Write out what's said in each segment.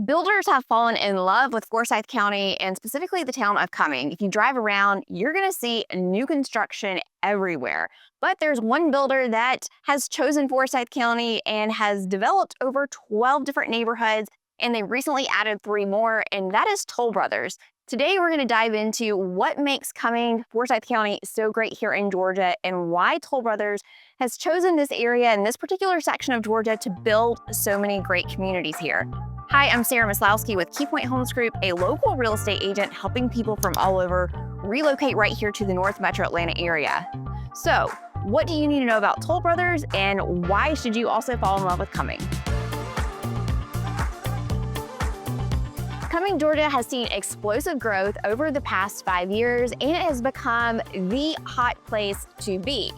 Builders have fallen in love with Forsyth County and specifically the town of Cumming. If you drive around, you're going to see new construction everywhere. But there's one builder that has chosen Forsyth County and has developed over 12 different neighborhoods, and they recently added 3 more, and that is Toll Brothers. Today, we're going to dive into what makes Cumming, Forsyth County so great here in Georgia and why Toll Brothers has chosen this area and this particular section of Georgia to build so many great communities here. Hi, I'm Sarah Maslowski with KeyPoint Homes Group, a local real estate agent helping people from all over relocate right here to the North Metro Atlanta area. So, what do you need to know about Toll Brothers and why should you also fall in love with Cumming? Cumming, Georgia has seen explosive growth over the past 5 years, and it has become the hot place to be.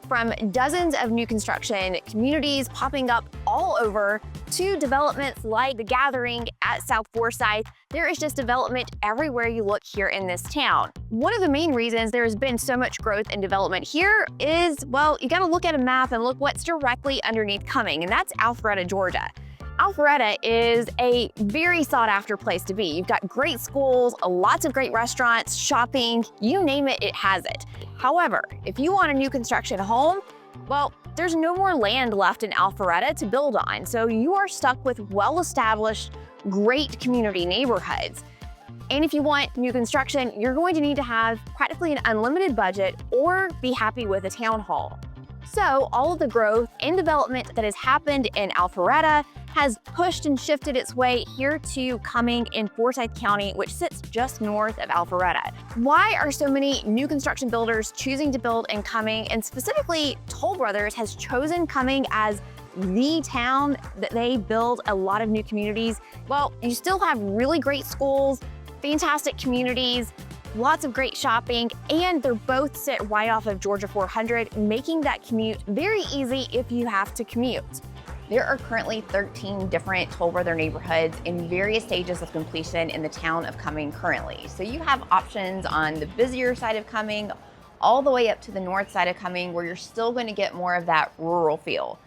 From dozens of new construction communities popping up all over to developments like The Gathering at South Forsyth, there is just development everywhere you look here in this town. One of the main reasons there has been so much growth and development here is, well, you gotta look at a map and look what's directly underneath Cumming, and that's Alpharetta, Georgia. Alpharetta is a very sought after place to be. You've got great schools, lots of great restaurants, shopping, you name it, it has it. However, if you want a new construction home, well, there's no more land left in Alpharetta to build on. So you are stuck with well-established, great community neighborhoods. And if you want new construction, you're going to need to have practically an unlimited budget or be happy with a town hall. So all of the growth and development that has happened in Alpharetta has pushed and shifted its way here to Cumming in Forsyth County, which sits just north of Alpharetta. Why are so many new construction builders choosing to build in Cumming, and specifically Toll Brothers has chosen Cumming as the town that they build a lot of new communities? Well, you still have really great schools, fantastic communities, lots of great shopping, and they're both sit right off of Georgia 400, making that commute very easy if you have to commute. There are currently 13 different Toll Brother neighborhoods in various stages of completion in the town of Cumming currently. So you have options on the busier side of Cumming, all the way up to the north side of Cumming, where you're still going to get more of that rural feel.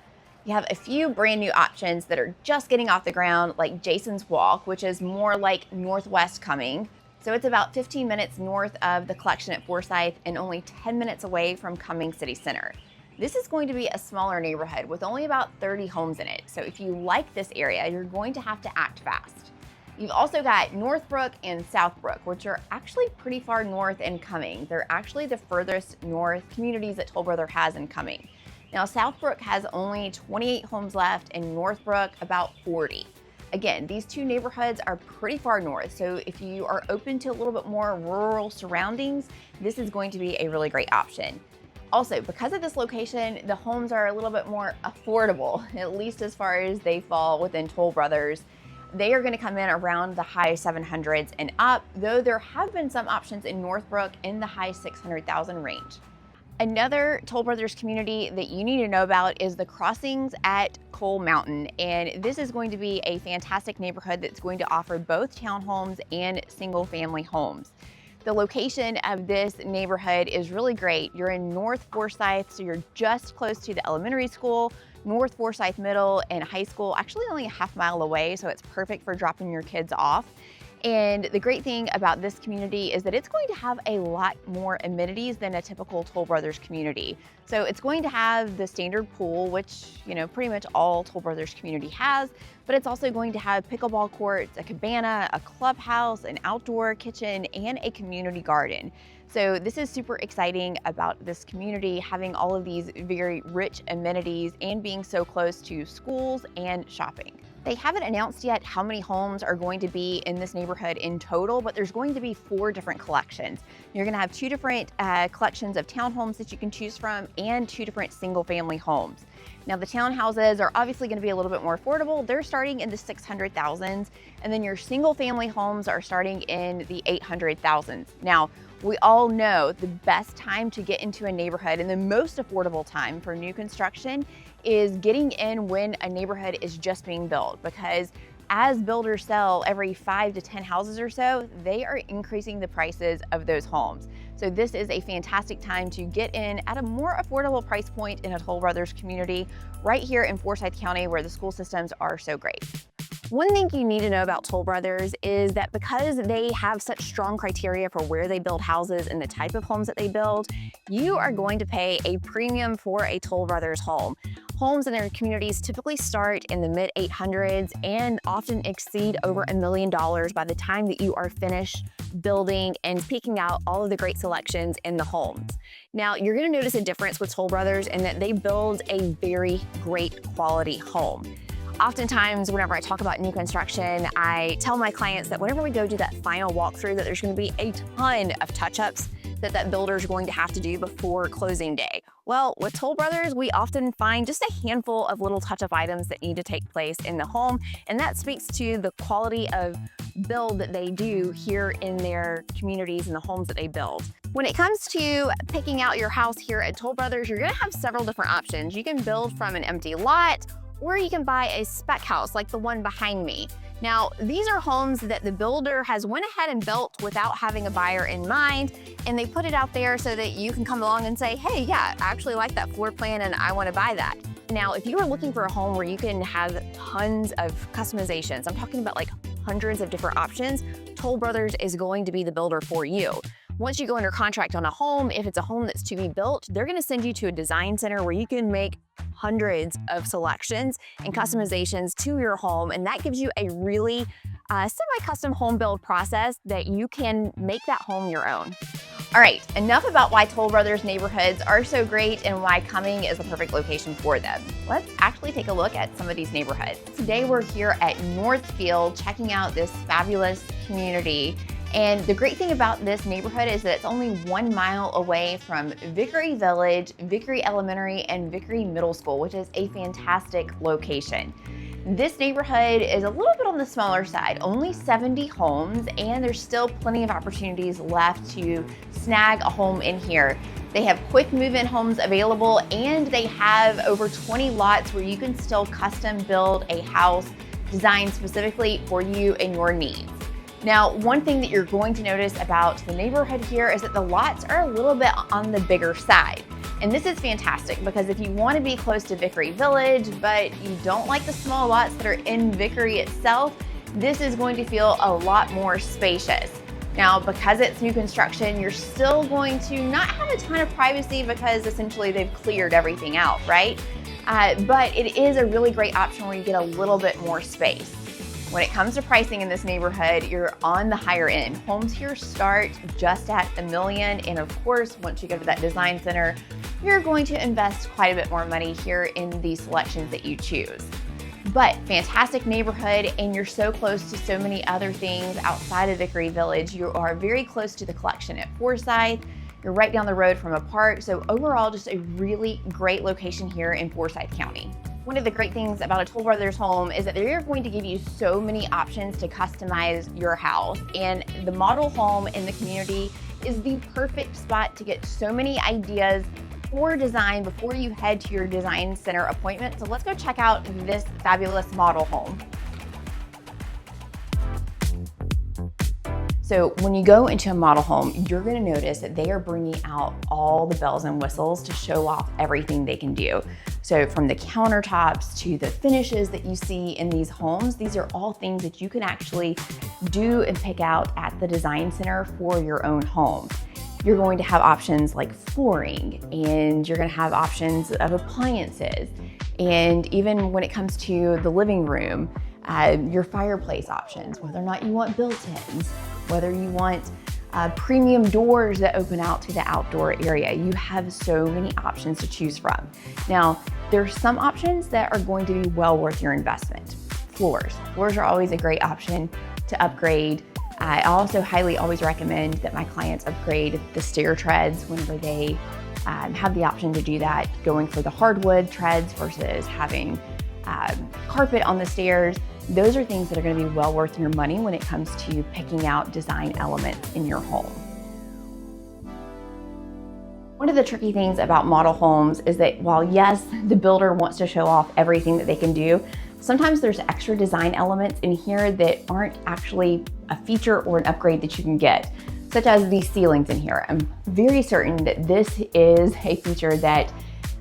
You have a few brand new options that are just getting off the ground, like Jason's Walk, which is more like Northwest Cumming. So it's about 15 minutes north of the collection at Forsyth and only 10 minutes away from Cumming City Center. This is going to be a smaller neighborhood with only about 30 homes in it. So if you like this area, you're going to have to act fast. You've also got Northbrook and Southbrook, which are actually pretty far north in Cumming. They're actually the furthest north communities that Toll Brother has in Cumming. Now, Southbrook has only 28 homes left and Northbrook about 40. Again, these two neighborhoods are pretty far north, so if you are open to a little bit more rural surroundings, this is going to be a really great option. Also, because of this location, the homes are a little bit more affordable, at least as far as they fall within Toll Brothers. They are going to come in around the high 700s and up, though there have been some options in Northbrook in the high 600,000 range. Another Toll Brothers community that you need to know about is the Crossings at Coal Mountain, and this is going to be a fantastic neighborhood that's going to offer both townhomes and single-family homes. The location of this neighborhood is really great. You're in North Forsyth, so you're just close to the elementary school, North Forsyth Middle and High School, actually only a half mile away, so it's perfect for dropping your kids off. And the great thing about this community is that it's going to have a lot more amenities than a typical Toll Brothers community. So it's going to have the standard pool, which, pretty much all Toll Brothers community has, but it's also going to have pickleball courts, a cabana, a clubhouse, an outdoor kitchen, and a community garden. So this is super exciting about this community, having all of these very rich amenities and being so close to schools and shopping. They haven't announced yet how many homes are going to be in this neighborhood in total, but there's going to be 4 different collections. You're going to have 2 different collections of townhomes that you can choose from and 2 different single-family homes. Now, the townhouses are obviously going to be a little bit more affordable. They're starting in the 600,000s, and then your single-family homes are starting in the 800,000s. Now, we all know the best time to get into a neighborhood and the most affordable time for new construction is getting in when a neighborhood is just being built, because as builders sell every 5 to 10 houses or so, they are increasing the prices of those homes. So this is a fantastic time to get in at a more affordable price point in a Toll Brothers community right here in Forsyth County, where the school systems are so great. One thing you need to know about Toll Brothers is that because they have such strong criteria for where they build houses and the type of homes that they build, you are going to pay a premium for a Toll Brothers home. Homes in their communities typically start in the mid-800s and often exceed over $1 million by the time that you are finished building and picking out all of the great selections in the homes. Now, you're going to notice a difference with Toll Brothers in that they build a very great quality home. Oftentimes, whenever I talk about new construction, I tell my clients that whenever we go do that final walkthrough, that there's going to be a ton of touch-ups that builder is going to have to do before closing day. Well, with Toll Brothers, we often find just a handful of little touch-up items that need to take place in the home, and that speaks to the quality of build that they do here in their communities and the homes that they build. When it comes to picking out your house here at Toll Brothers, you're going to have several different options. You can build from an empty lot, or you can buy a spec house like the one behind me. Now, these are homes that the builder has went ahead and built without having a buyer in mind, and they put it out there so that you can come along and say, hey, yeah, I actually like that floor plan and I want to buy that. Now, if you are looking for a home where you can have tons of customizations, I'm talking about like hundreds of different options, Toll Brothers is going to be the builder for you. Once you go under contract on a home, if it's a home that's to be built, they're going to send you to a design center where you can make hundreds of selections and customizations to your home, and that gives you a really semi-custom home build process that you can make that home your own. All right, enough about why Toll Brothers neighborhoods are so great and why Cumming is the perfect location for them. Let's actually take a look at some of these neighborhoods. Today we're here at Northfield checking out this fabulous community. And the great thing about this neighborhood is that it's only 1 mile away from Vickery Village, Vickery Elementary, and Vickery Middle School, which is a fantastic location. This neighborhood is a little bit on the smaller side, only 70 homes, and there's still plenty of opportunities left to snag a home in here. They have quick move-in homes available, and they have over 20 lots where you can still custom build a house designed specifically for you and your needs. Now, one thing that you're going to notice about the neighborhood here is that the lots are a little bit on the bigger side. And this is fantastic because if you want to be close to Vickery Village, but you don't like the small lots that are in Vickery itself, this is going to feel a lot more spacious. Now, because it's new construction, you're still going to not have a ton of privacy because essentially they've cleared everything out, right? But it is a really great option where you get a little bit more space. When it comes to pricing in this neighborhood, you're on the higher end. Homes here start just at $1 million, and of course, once you go to that design center, you're going to invest quite a bit more money here in the selections that you choose. But fantastic neighborhood, and you're so close to so many other things outside of Vickery Village. You are very close to the collection at Forsyth. You're right down the road from a park, so overall, just a really great location here in Forsyth County. One of the great things about a Toll Brothers home is that they're going to give you so many options to customize your house, and the model home in the community is the perfect spot to get so many ideas for design before you head to your design center appointment. So let's go check out this fabulous model home. So when you go into a model home, you're going to notice that they are bringing out all the bells and whistles to show off everything they can do. So from the countertops to the finishes that you see in these homes, these are all things that you can actually do and pick out at the design center for your own home. You're going to have options like flooring, and you're going to have options of appliances. And even when it comes to the living room, your fireplace options, whether or not you want built-ins, whether you want premium doors that open out to the outdoor area. You have so many options to choose from. Now, there's some options that are going to be well worth your investment. Floors. Floors are always a great option to upgrade. I also highly always recommend that my clients upgrade the stair treads whenever they have the option to do that, going for the hardwood treads versus having carpet on the stairs. Those are things that are going to be well worth your money when it comes to picking out design elements in your home. One of the tricky things about model homes is that while yes, the builder wants to show off everything that they can do, sometimes there's extra design elements in here that aren't actually a feature or an upgrade that you can get, such as these ceilings in here. I'm very certain that this is a feature that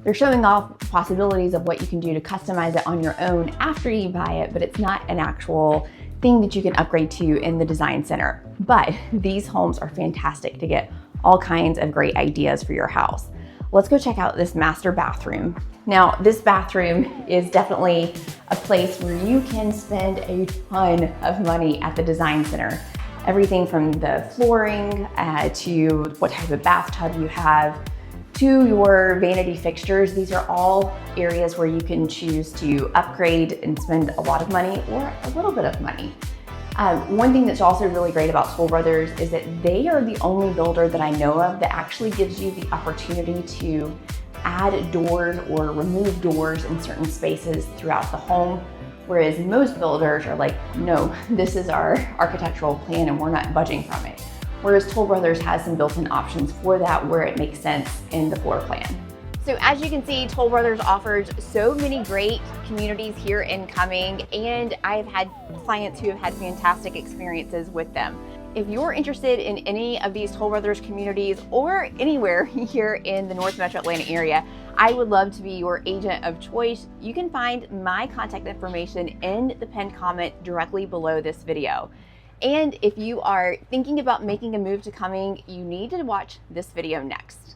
They're showing off possibilities of what you can do to customize it on your own after you buy it, but it's not an actual thing that you can upgrade to in the design center. But these homes are fantastic to get all kinds of great ideas for your house. Let's go check out this master bathroom. Now, this bathroom is definitely a place where you can spend a ton of money at the design center. Everything from the flooring to what type of bathtub you have, to your vanity fixtures. These are all areas where you can choose to upgrade and spend a lot of money or a little bit of money. One thing that's also really great about Toll Brothers is that they are the only builder that I know of that actually gives you the opportunity to add doors or remove doors in certain spaces throughout the home. Whereas most builders are like, no, this is our architectural plan and we're not budging from it. Whereas Toll Brothers has some built-in options for that where it makes sense in the floor plan. So as you can see, Toll Brothers offers so many great communities here in Cumming, and I've had clients who have had fantastic experiences with them. If you're interested in any of these Toll Brothers communities or anywhere here in the North Metro Atlanta area, I would love to be your agent of choice. You can find my contact information in the pinned comment directly below this video. And if you are thinking about making a move to Cumming, you need to watch this video next.